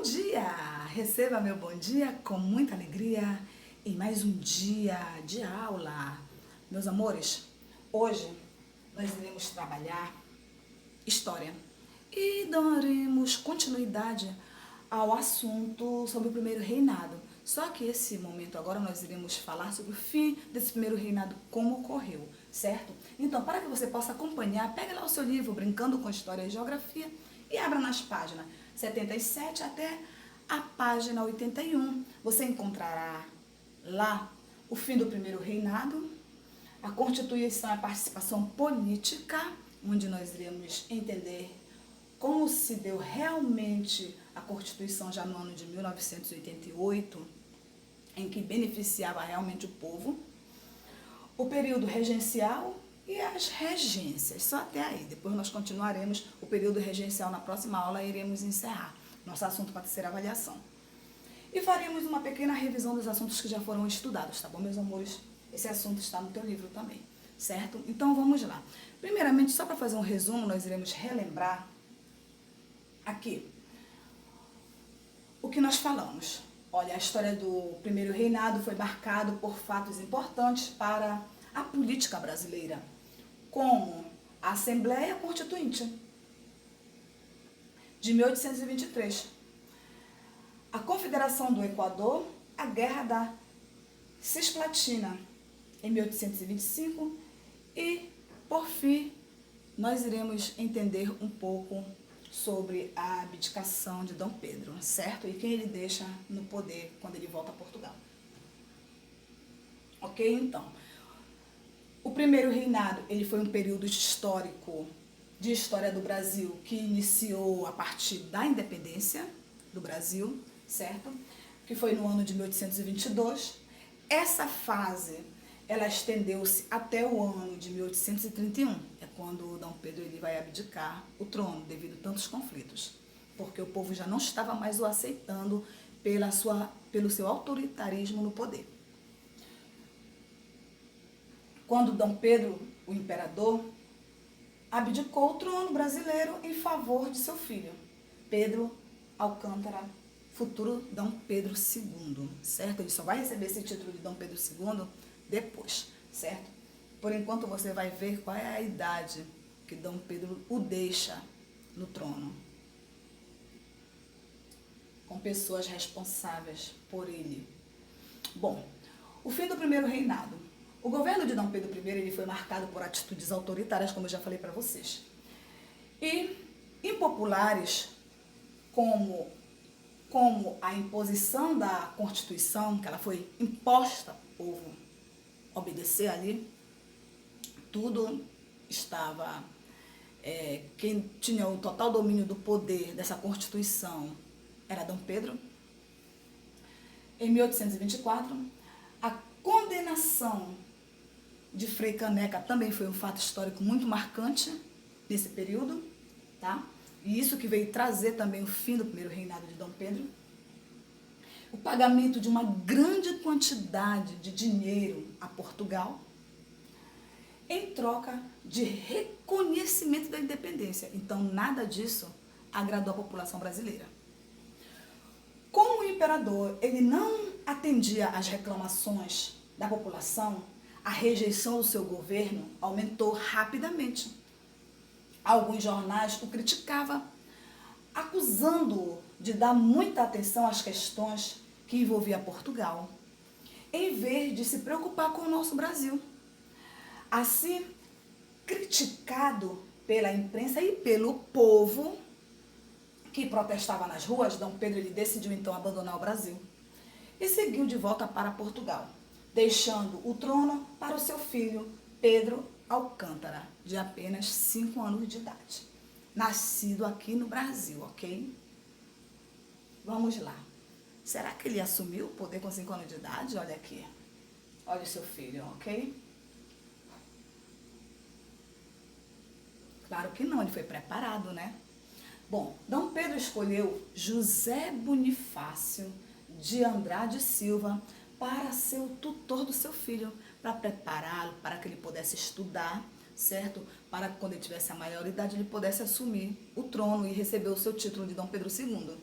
Bom dia! Receba meu bom dia com muita alegria em mais um dia de aula. Meus amores, hoje nós iremos trabalhar história e daremos continuidade ao assunto sobre o primeiro reinado. Só que esse momento agora nós iremos falar sobre o fim desse primeiro reinado, como ocorreu, certo? Então, para que você possa acompanhar, pegue lá o seu livro Brincando com História e Geografia e abra nas páginas 77 até a página 81. Você encontrará lá o fim do primeiro reinado, a Constituição e a participação política, onde nós iremos entender como se deu realmente a Constituição já no ano de 1988, em que beneficiava realmente o povo, o período regencial e as regências, só até aí. Depois nós continuaremos o período regencial na próxima aula e iremos encerrar nosso assunto para a terceira avaliação. E faremos uma pequena revisão dos assuntos que já foram estudados, tá bom, meus amores? Esse assunto está no teu livro também, certo? Então vamos lá. Primeiramente, só para fazer um resumo, nós iremos relembrar aqui o que nós falamos. Olha, a história do primeiro reinado foi marcado por fatos importantes para a política brasileira, como a Assembleia Constituinte de 1823, a Confederação do Equador, a Guerra da Cisplatina em 1825 e, por fim, nós iremos entender um pouco sobre a abdicação de Dom Pedro, certo? E quem ele deixa no poder quando ele volta a Portugal. Ok? Então, o primeiro reinado, ele foi um período histórico de história do Brasil que iniciou a partir da independência do Brasil, certo? Que foi no ano de 1822. Essa fase, ela estendeu-se até o ano de 1831. É quando Dom Pedro ele vai abdicar o trono devido a tantos conflitos, porque o povo já não estava mais o aceitando pelo seu autoritarismo no poder. Quando Dom Pedro, o imperador, abdicou o trono brasileiro em favor de seu filho, Pedro Alcântara, futuro Dom Pedro II, certo? Ele só vai receber esse título de Dom Pedro II depois, certo? Por enquanto você vai ver qual é a idade que Dom Pedro o deixa no trono, com pessoas responsáveis por ele. Bom, o fim do primeiro reinado. O governo de Dom Pedro I ele foi marcado por atitudes autoritárias, como eu já falei para vocês, e impopulares, como a imposição da Constituição, que ela foi imposta para o povo obedecer ali. Tudo estava... quem tinha o total domínio do poder dessa Constituição era Dom Pedro. Em 1824, a condenação de Frei Caneca também foi um fato histórico muito marcante nesse período, tá? E isso que veio trazer também o fim do primeiro reinado de Dom Pedro. O pagamento de uma grande quantidade de dinheiro a Portugal, em troca de reconhecimento da independência. Então, nada disso agradou a população brasileira. Como o imperador ele não atendia às reclamações da população, a rejeição do seu governo aumentou rapidamente. Alguns jornais o criticavam, acusando-o de dar muita atenção às questões que envolviam Portugal, em vez de se preocupar com o nosso Brasil. Assim, criticado pela imprensa e pelo povo que protestava nas ruas, Dom Pedro ele decidiu então abandonar o Brasil e seguiu de volta para Portugal, deixando o trono para o seu filho Pedro Alcântara, de apenas 5 anos de idade, nascido aqui no Brasil, ok? Vamos lá. Será que ele assumiu o poder com 5 anos de idade? Olha aqui. Olha o seu filho, ok? Claro que não, ele foi preparado, né? Bom, Dom Pedro escolheu José Bonifácio de Andrade Silva para ser o tutor do seu filho, para prepará-lo, para que ele pudesse estudar, certo? Para que quando ele tivesse a maioridade, ele pudesse assumir o trono e receber o seu título de Dom Pedro II.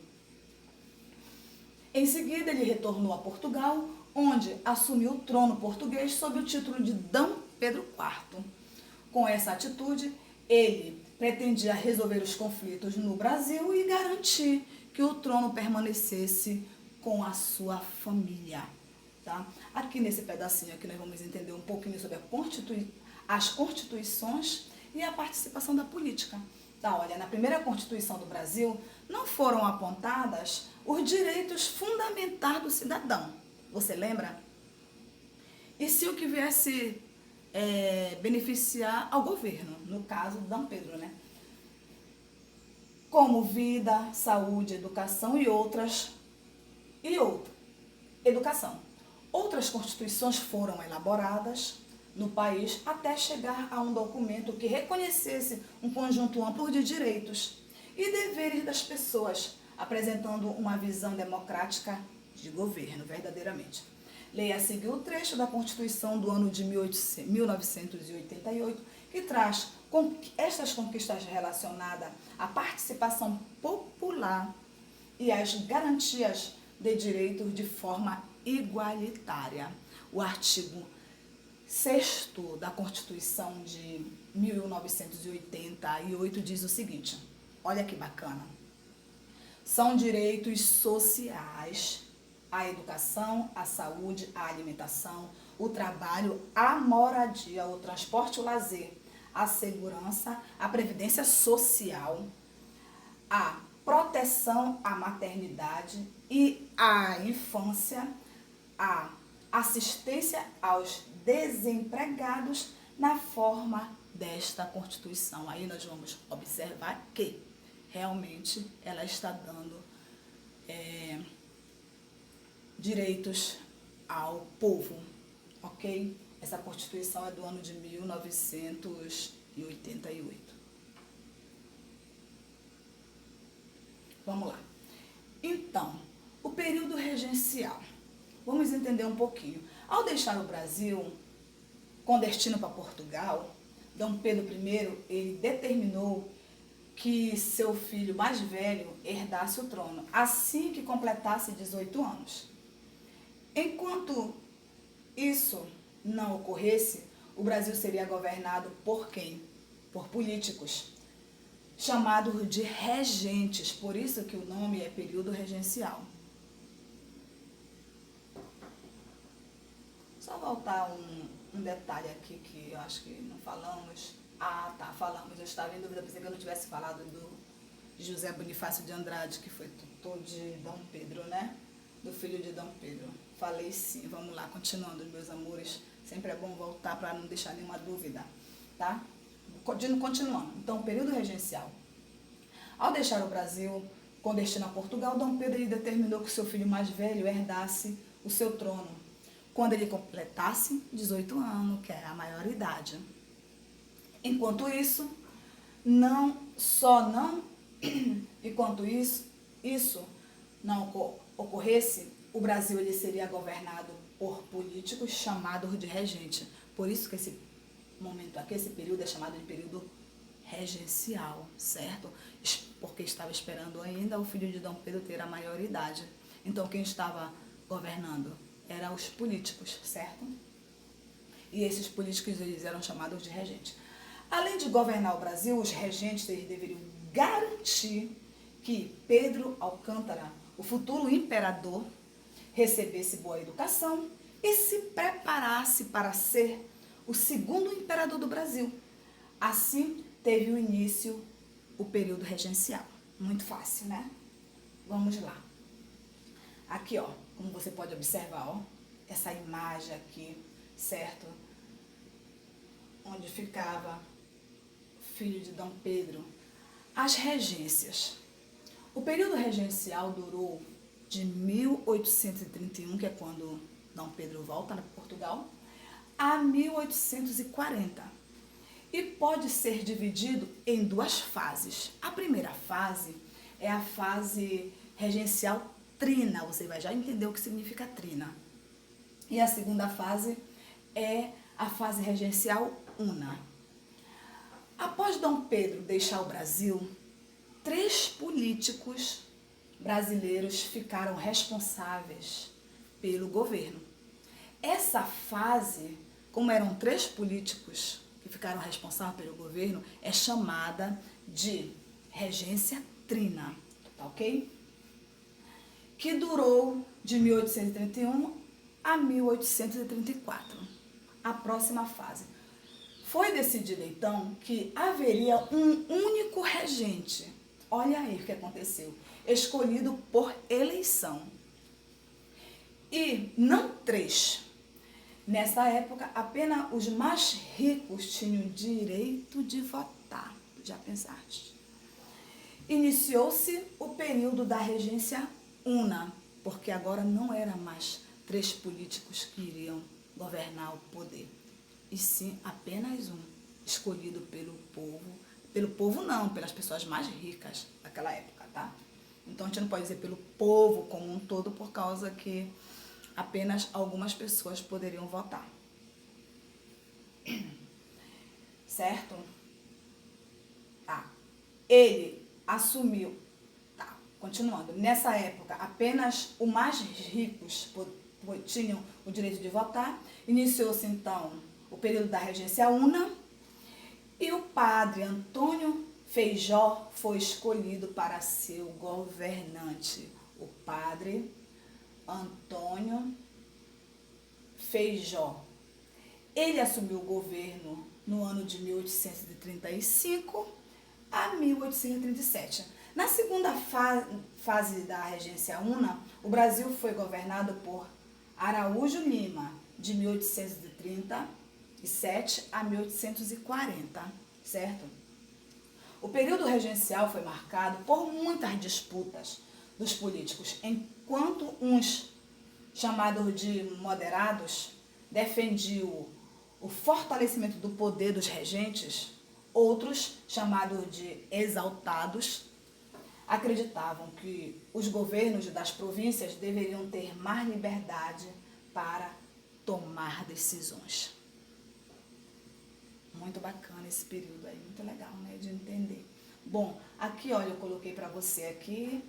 Em seguida, ele retornou a Portugal, onde assumiu o trono português sob o título de D. Pedro IV. Com essa atitude, ele pretendia resolver os conflitos no Brasil e garantir que o trono permanecesse com a sua família. Tá? Aqui nesse pedacinho aqui nós vamos entender um pouquinho sobre as constituições e a participação da política. Tá, olha, na primeira Constituição do Brasil não foram apontadas os direitos fundamentais do cidadão. Você lembra? E se o que viesse beneficiar ao governo, no caso de D. Pedro, né? Como vida, saúde, educação e outras. Educação. Outras constituições foram elaboradas no país até chegar a um documento que reconhecesse um conjunto amplo de direitos e deveres das pessoas, apresentando uma visão democrática de governo, verdadeiramente. Leia a seguir o trecho da Constituição do ano de 1988, que traz estas conquistas relacionadas à participação popular e às garantias de direitos de forma igualitária. O artigo 6º da Constituição de 1988 diz o seguinte, olha que bacana, são direitos sociais a educação, a saúde, a alimentação, o trabalho, a moradia, o transporte, o lazer, a segurança, a previdência social, a proteção à maternidade e à infância, a assistência aos desempregados na forma desta Constituição. Aí nós vamos observar que realmente ela está dando direitos ao povo, ok? Essa Constituição é do ano de 1988. Vamos lá. Então, o período regencial. Vamos entender um pouquinho. Ao deixar o Brasil, com destino para Portugal, D. Pedro I, ele determinou que seu filho mais velho herdasse o trono, assim que completasse 18 anos. Enquanto isso não ocorresse, o Brasil seria governado por quem? Por políticos, chamados de regentes, por isso que o nome é período regencial. Só voltar um detalhe aqui que eu acho que não falamos. Ah, tá, falamos. Eu estava em dúvida, pensei que eu não tivesse falado do José Bonifácio de Andrade, que foi tutor de D. Pedro, né? Do filho de D. Pedro. Falei sim. Vamos lá, continuando, meus amores. Sempre é bom voltar para não deixar nenhuma dúvida, tá? Continuando. Então, período regencial. Ao deixar o Brasil, com destino a Portugal, D. Pedro determinou que seu filho mais velho herdasse o seu trono, quando ele completasse 18 anos, que é a maioridade. Enquanto isso não ocorresse, o Brasil ele seria governado por políticos chamados de regente. Por isso que esse momento aqui, esse período é chamado de período regencial, certo? Porque estava esperando ainda o filho de D. Pedro ter a maioridade. Então quem estava governando eram os políticos, certo? E esses políticos eles eram chamados de regentes. Além de governar o Brasil, os regentes eles deveriam garantir que Pedro Alcântara, o futuro imperador, recebesse boa educação e se preparasse para ser o segundo imperador do Brasil. Assim, teve o início o período regencial. Muito fácil, né? Vamos lá. Aqui, ó, como você pode observar, ó, essa imagem aqui, certo? Onde ficava filho de D. Pedro. As regências. O período regencial durou de 1831, que é quando D. Pedro volta para Portugal, a 1840. E pode ser dividido em duas fases. A primeira fase é a fase regencial trina, você vai já entender o que significa trina. E a segunda fase é a fase regencial una. Após D. Pedro deixar o Brasil, 3 políticos brasileiros ficaram responsáveis pelo governo. Essa fase, como eram 3 políticos que ficaram responsáveis pelo governo, é chamada de regência trina, tá ok? Que durou de 1831 a 1834, a próxima fase. Foi decidido, então, que haveria um único regente. Olha aí o que aconteceu. Escolhido por eleição. E não 3. Nessa época, apenas os mais ricos tinham direito de votar. Já pensaste? Iniciou-se o período da regência una, porque agora não era mais 3 políticos que iriam governar o poder, e sim apenas um, escolhido pelo povo não, pelas pessoas mais ricas daquela época, tá? Então a gente não pode dizer pelo povo como um todo, por causa que apenas algumas pessoas poderiam votar. Certo? Tá. Ele assumiu, tá, continuando, nessa época apenas os mais ricos tinham o direito de votar. Iniciou-se então o período da regência una e o padre Antônio Feijó foi escolhido para ser o governante. O padre Antônio Feijó. Ele assumiu o governo no ano de 1835 a 1837. Na segunda fase da regência una, o Brasil foi governado por Araújo Lima, de 1837 a 1840, certo? O período regencial foi marcado por muitas disputas dos políticos, enquanto uns, chamados de moderados, defendiam o fortalecimento do poder dos regentes, outros, chamados de exaltados, acreditavam que os governos das províncias deveriam ter mais liberdade para tomar decisões. Muito bacana esse período aí, muito legal, né, de entender. Bom, aqui, olha, eu coloquei para você aqui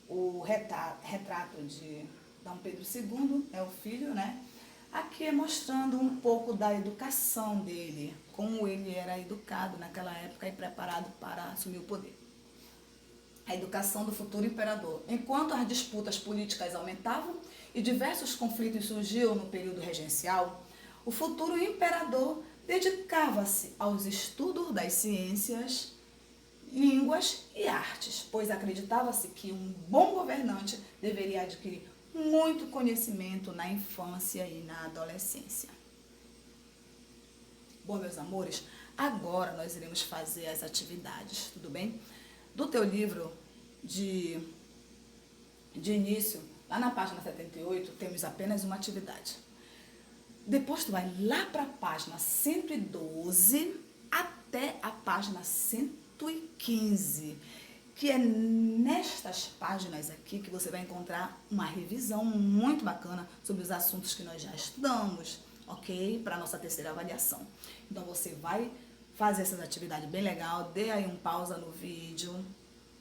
o retrato de Dom Pedro II, é o filho, né? Aqui é mostrando um pouco da educação dele, como ele era educado naquela época e preparado para assumir o poder. A educação do futuro imperador. Enquanto as disputas políticas aumentavam e diversos conflitos surgiam no período regencial, o futuro imperador dedicava-se aos estudos das ciências, línguas e artes, pois acreditava-se que um bom governante deveria adquirir muito conhecimento na infância e na adolescência. Bom, meus amores, agora nós iremos fazer as atividades, tudo bem? Do teu livro de início, lá na página 78, temos apenas uma atividade. Depois tu vai lá para a página 112 até a página 115, que é nestas páginas aqui que você vai encontrar uma revisão muito bacana sobre os assuntos que nós já estudamos, ok? Para a nossa terceira avaliação. Então você vai fazer essas atividades bem legal, dê aí um pausa no vídeo,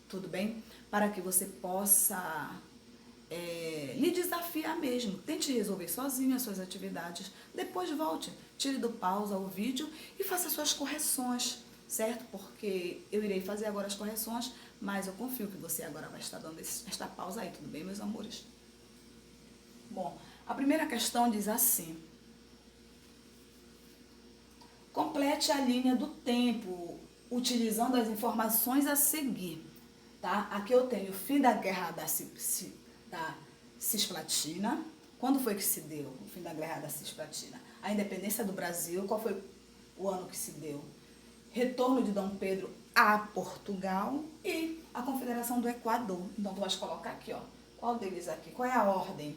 tudo bem? Para que você possa lhe desafiar mesmo. Tente resolver sozinho as suas atividades. Depois volte, tire do pausa o vídeo e faça suas correções, certo? Porque eu irei fazer agora as correções, mas eu confio que você agora vai estar dando esta pausa aí, tudo bem, meus amores? Bom, a primeira questão diz assim: complete a linha do tempo utilizando as informações a seguir, tá? Aqui eu tenho o fim da guerra da Cisplatina. Quando foi que se deu o fim da guerra da Cisplatina? A independência do Brasil, qual foi o ano que se deu? Retorno de Dom Pedro a Portugal e a Confederação do Equador. Então tu vais colocar aqui, ó, qual deles aqui? Qual é a ordem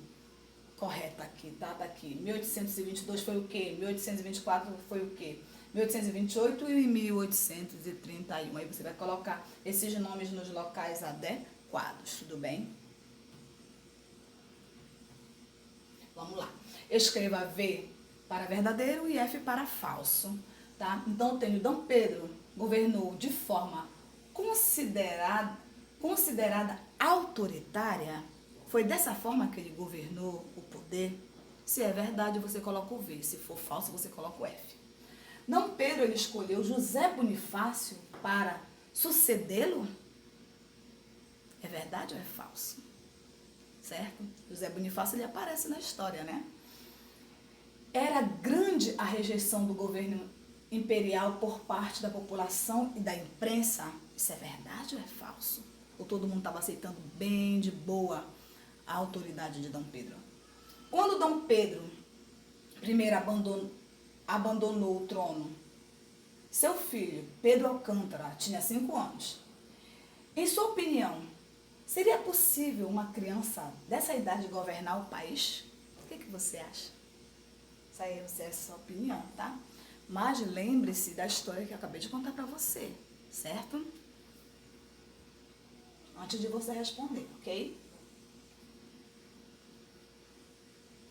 correta aqui, tá? Tá aqui. 1822 foi o quê? 1824 foi o quê? 1828 e 1831. Aí você vai colocar esses nomes nos locais adequados, tudo bem? Vamos lá. Escreva V para verdadeiro e F para falso, tá? Então, eu tenho Dom Pedro governou de forma considerada autoritária? Foi dessa forma que ele governou o poder? Se é verdade, você coloca o V. Se for falso, você coloca o F. Dom Pedro ele escolheu José Bonifácio para sucedê-lo? É verdade ou é falso? Certo? José Bonifácio ele aparece na história, né? Era grande a rejeição do governo imperial por parte da população e da imprensa? Isso é verdade ou é falso? Ou todo mundo estava aceitando bem de boa a autoridade de Dom Pedro? Quando Dom Pedro I abandonou o trono, seu filho, Pedro Alcântara, tinha 5 anos. Em sua opinião, seria possível uma criança dessa idade governar o país? O que você acha? Isso aí é a sua opinião, tá? Mas lembre-se da história que eu acabei de contar para você, certo? Antes de você responder, ok?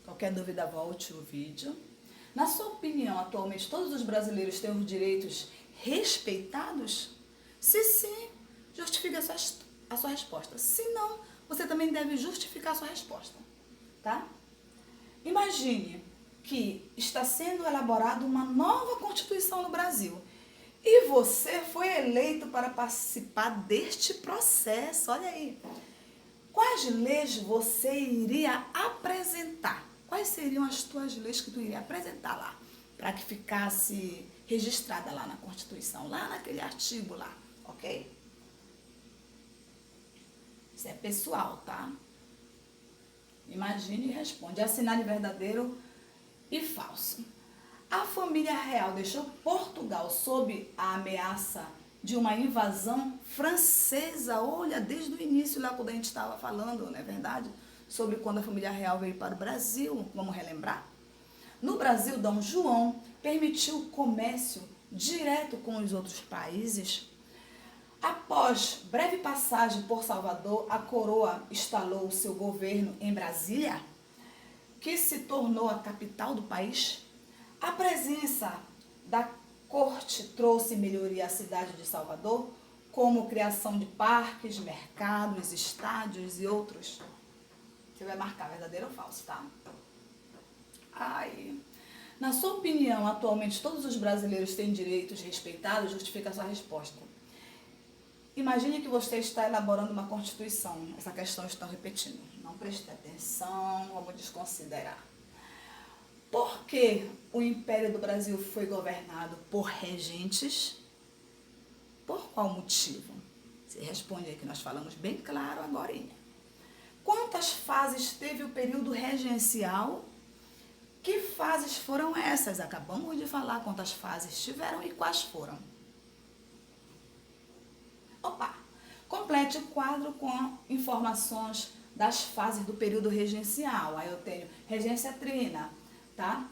Qualquer dúvida, volte o vídeo. Na sua opinião, atualmente todos os brasileiros têm os direitos respeitados? Se sim, justifique a sua resposta. Se não, você também deve justificar a sua resposta, tá? Imagine que está sendo elaborada uma nova Constituição no Brasil e você foi eleito para participar deste processo. Olha aí. Quais leis você iria apresentar? Quais seriam as tuas leis que tu iria apresentar lá? Para que ficasse registrada lá na Constituição, lá naquele artigo lá, ok? Isso é pessoal, tá? Imagine e responde. Assinale verdadeiro e falso. A família real deixou Portugal sob a ameaça de uma invasão francesa. Olha, desde o início lá quando a gente estava falando, não é verdade? Sobre quando a família real veio para o Brasil. Vamos relembrar? No Brasil, Dom João permitiu o comércio direto com os outros países. Após breve passagem por Salvador, a coroa instalou o seu governo em Brasília, que se tornou a capital do país. A presença da corte trouxe melhoria à cidade de Salvador, como criação de parques, mercados, estádios e outros. Você vai marcar verdadeiro ou falso, tá? Ai. Na sua opinião, atualmente todos os brasileiros têm direitos respeitados? Justifica a sua resposta. Imagine que você está elaborando uma Constituição. Essa questão está repetindo. Não preste atenção, vamos desconsiderar. Por que o Império do Brasil foi governado por regentes? Por qual motivo? Você responde aí que nós falamos bem claro agora. Quantas fases teve o período regencial? Que fases foram essas? Acabamos de falar quantas fases tiveram e quais foram. Opa! Complete o quadro com informações das fases do período regencial. Aí eu tenho regência trina, tá?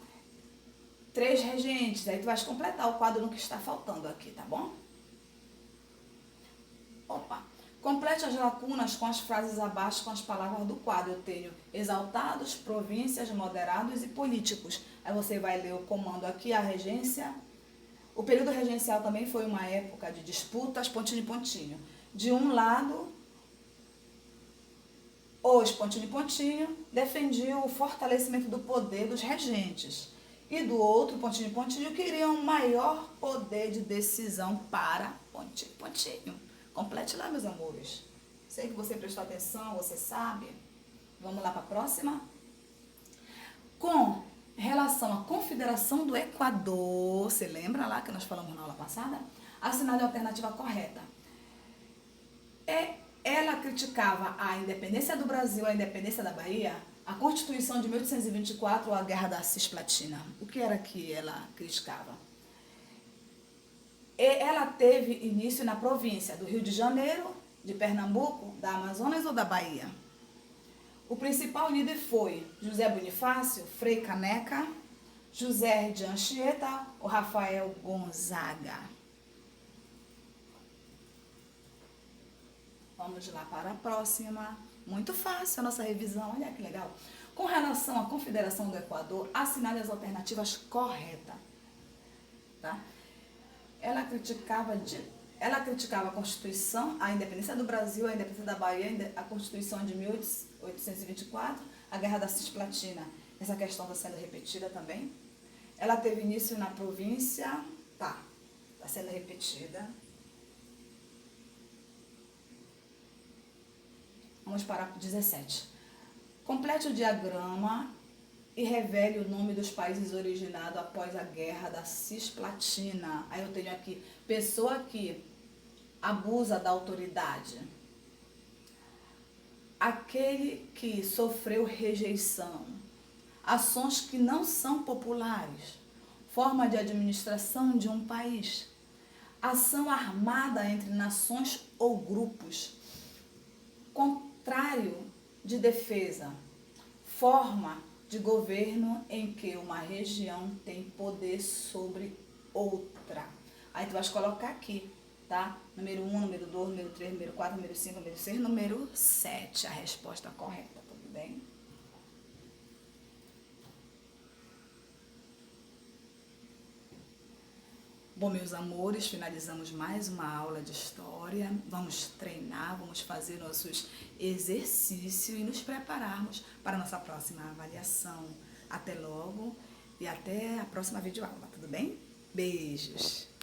3 regentes. Aí tu vais completar o quadro no que está faltando aqui, tá bom? Opa! Complete as lacunas com as frases abaixo com as palavras do quadro. Eu tenho exaltados, províncias, moderados e políticos. Aí você vai ler o comando aqui, a regência. O período regencial também foi uma época de disputas, pontinho e pontinho. De um lado, os pontinho e pontinho defendiam o fortalecimento do poder dos regentes. E do outro, pontinho e pontinho, queriam maior poder de decisão para pontinho e pontinho. Complete lá, meus amores. Sei que você prestou atenção, você sabe. Vamos lá para a próxima. Com relação à Confederação do Equador, você lembra lá que nós falamos na aula passada? Assinale a alternativa correta. Ela criticava a independência do Brasil, a independência da Bahia, a Constituição de 1824 ou a Guerra da Cisplatina. O que era que ela criticava? Ela teve início na província do Rio de Janeiro, de Pernambuco, da Amazonas ou da Bahia? O principal líder foi José Bonifácio, Frei Caneca, José de Anchieta ou Rafael Gonzaga? Vamos lá para a próxima. Muito fácil a nossa revisão, olha que legal. Com relação à Confederação do Equador, assinale as alternativas corretas. Tá? Ela criticava Ela criticava a Constituição, a independência do Brasil, a independência da Bahia, a Constituição de 1824, a Guerra da Cisplatina. Essa questão está sendo repetida também. Ela teve início na província, está sendo repetida. Vamos para o 17. Complete o diagrama e revele o nome dos países originados após a Guerra da Cisplatina. Aí eu tenho aqui, pessoa que abusa da autoridade. Aquele que sofreu rejeição. Ações que não são populares. Forma de administração de um país. Ação armada entre nações ou grupos. Contrário de defesa. Forma de governo em que uma região tem poder sobre outra. Aí tu vais colocar aqui, tá? Número 1, número 2, número 3, número 4, número 5, número 6, número 7. A resposta correta, tudo bem? Bom, meus amores, finalizamos mais uma aula de história. Vamos treinar, vamos fazer nossos exercícios e nos prepararmos para a nossa próxima avaliação. Até logo e até a próxima videoaula, tudo bem? Beijos!